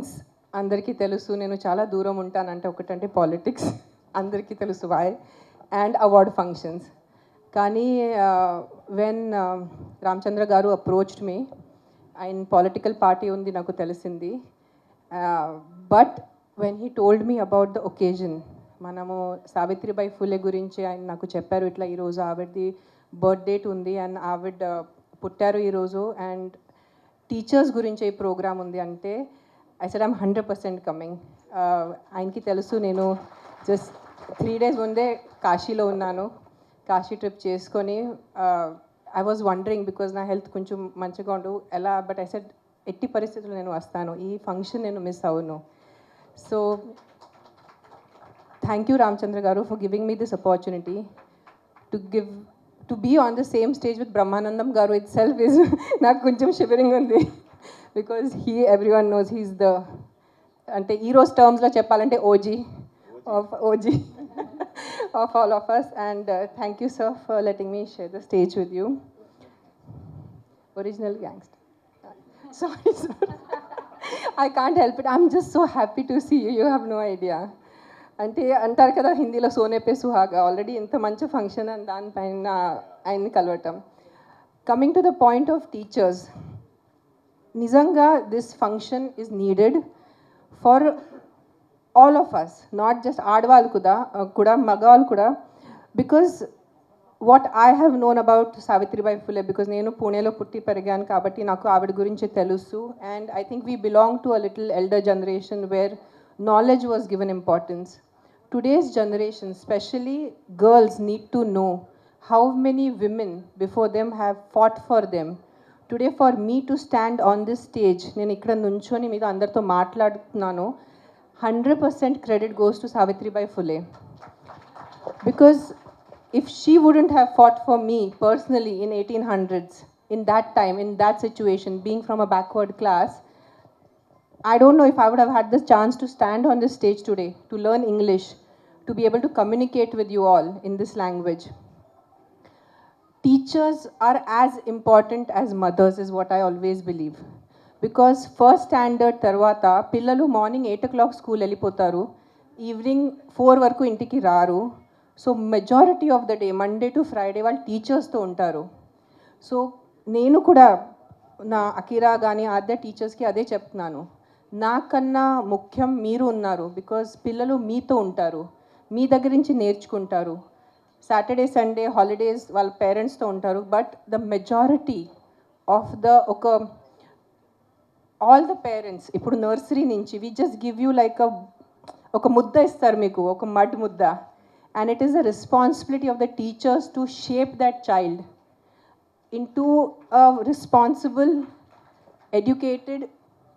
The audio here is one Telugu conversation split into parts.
థింగ్స్ అందరికీ తెలుసు. నేను చాలా దూరం ఉంటానంటే ఒకటంటే పాలిటిక్స్ అందరికీ తెలుసు వై అండ్ అవార్డ్ ఫంక్షన్స్. కానీ వెన్ రామచంద్ర గారు అప్రోచ్డ్ మీ, ఆయన పొలిటికల్ పార్టీ ఉంది నాకు తెలిసింది. But when he told me about the occasion, మనము సావిత్రిబాయి ఫులే గురించి ఆయన నాకు చెప్పారు, ఇట్లా ఈరోజు ఆవిడది బర్త్ డేట్ ఉంది అండ్ ఆవిడ పుట్టారు ఈరోజు అండ్ టీచర్స్ గురించి ఈ ప్రోగ్రామ్ ఉంది అంటే ఐ సెడ్ ఐమ్ 100% కమింగ్. ఆయనకి తెలుసు నేను జస్ట్ 3 days ముందే కాశీలో ఉన్నాను. కాశీ ట్రిప్ చేసుకొని ఐ వాజ్ వండరింగ్ బికాజ్ నా హెల్త్ కొంచెం మంచిగా ఉండు ఎలా, బట్ ఐ సెడ్ ఎట్టి పరిస్థితుల్లో నేను వస్తాను, ఈ ఫంక్షన్ నేను మిస్ అవును. సో థ్యాంక్ యూ రామచంద్ర గారు for giving me this opportunity to be on the same stage with Brahmanandam Garu itself is నాకు కొంచెం షివరింగ్ ఉంది because everyone knows he's the అంటే ఈరోజు టర్మ్స్లో చెప్పాలంటే OG of all of us and thank you sir for letting me share the stage with you. Original gangster. Sorry sir. I can't help it. I'm just so happy to see you. You have no idea. అంటే అంటారు కదా హిందీలో సోనే పే సుహాగా, ఆల్రెడీ ఇంత మంచి ఫంక్షన్ అని దానిపైన ఆయన్ని కలవటం. Coming to the point of teachers, నిజంగా this function is needed for all of us, not just ఆడవాళ్ళు కూడా మగవాళ్ళు కూడా. Because what I have known about Savitribai Phule, because నేను పూణేలో పుట్టి పెరిగాను కాబట్టి నాకు ఆవిడ గురించి తెలుసు. And I think we belong to a little elder generation where knowledge was given importance. Today's generation, especially girls, need to know how many women before them have fought for them. Today for me to stand on this stage, నేను ఇక్కడ నుంచొని మీతో అందరితో మాట్లాడుతున్నాను, 100% credit goes to Savitribai Phule. Because if she wouldn't have fought for me personally in 1800s, in that time, in that situation, being from a backward class, I don't know if I would have had the chance to stand on this stage today, to learn English, to be able to communicate with you all in this language. Teachers are as important as mothers is what I always believe. Because first standard tarvata, pillalu morning 8 o'clock school వెళ్ళిపోతారు, ఈవినింగ్ 4 వరకు ఇంటికి రారు. So majority of the day Monday to Friday వాళ్ళు టీచర్స్తో ఉంటారు. సో నేను కూడా నా అకిరా కానీ ఆద్య టీచర్స్కి అదే చెప్తున్నాను, నాకన్నా ముఖ్యం మీరు ఉన్నారు. బికాజ్ పిల్లలు మీతో ఉంటారు, మీ దగ్గర నుంచి నేర్చుకుంటారు. సాటర్డే సండే హాలిడేస్ వాళ్ళ పేరెంట్స్తో ఉంటారు. But the majority of the all the parents ఇప్పుడు నర్సరీ నుంచి we just give you like ఒక ముద్ద ఇస్తారు మీకు, ఒక మడ్ ముద్ద. And it is the responsibility of the teachers to shape that child into a responsible, educated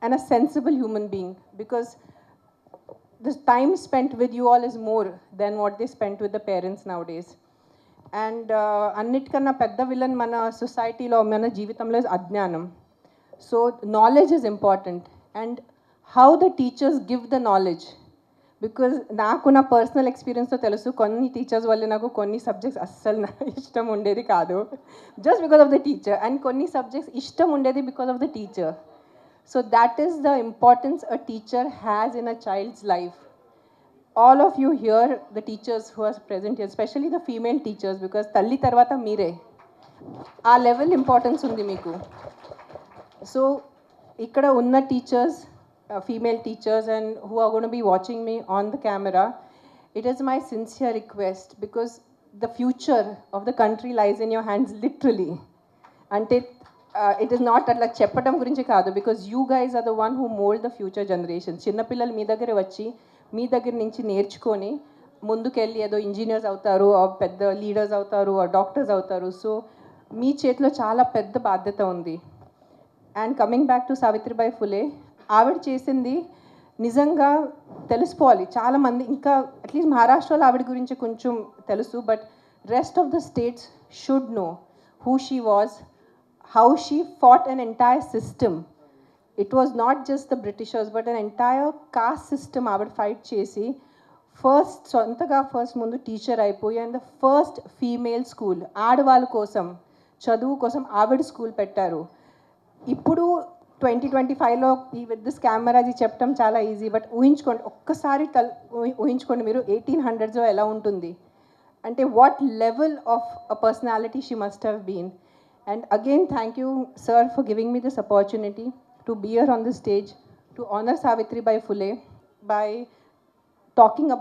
and a sensible human being, because the time spent with you all is more than what they spent with the parents nowadays. And annitkana pedda villain mana society lo mana jeevitamlo is ajnanam. So knowledge is important and how the teachers give the knowledge. Because నాకు నా పర్సనల్ ఎక్స్పీరియన్స్తో తెలుసు, కొన్ని టీచర్స్ వల్ల నాకు కొన్ని సబ్జెక్ట్స్ అస్సలు ఇష్టం ఉండేది కాదు, just because of the teacher. And కొన్ని సబ్జెక్ట్స్ ఇష్టం ఉండేది because of the teacher. So that is the importance a teacher has in a child's life. All of you here the teachers who are present here, especially the female teachers, because తల్లి తర్వాత మీరే, ఆ లెవెల్ ఇంపార్టెన్స్ ఉంది మీకు. సో ఇక్కడ ఉన్న teachers, female teachers and who are going to be watching me on the camera, it is my sincere request, because the future of the country lies in your hands literally. Ante it is not atla cheppadam gurinchi kaadu, because you guys are the one who mold the future generations. Chinna pillalu mee daggare vachi mee daggara nunchi నేర్చుకొని ముందుకెళ్ళి ఏదో ఇంజనీర్స్ అవుతారు, పెద్ద లీడర్స్ అవుతారు, డాక్టర్స్ అవుతారు. సో మీ చేతిలో చాలా పెద్ద బాధ్యత ఉంది. And coming back to Savitribai Phule, ఆవిడ చేసింది నిజంగా తెలుసుకోవాలి చాలామంది. ఇంకా అట్లీస్ట్ మహారాష్ట్రలో ఆవిడ గురించి కొంచెం తెలుసు, but rest of the states should know who she was, how she fought an entire system. It was not just the Britishers but an entire cost system ఆవిడ ఫైట్ చేసి సొంతగా ఫస్ట్ ముందు టీచర్ అయిపోయి, and the first female school ఆడవాళ్ళ కోసం చదువు కోసం ఆవిడ స్కూల్ పెట్టారు. ఇప్పుడు 2025లో ఈ విత్ దిస్ కెమెరా అది చెప్పడం చాలా ఈజీ, బట్ ఊహించుకోండి, ఒక్కసారి ఊహించుకోండి మీరు 1800s ఎలా ఉంటుంది అంటే what level of a personality she must have been. And again thank you sir for giving me this opportunity to be here on the stage to honour Savitribai Phule by talking about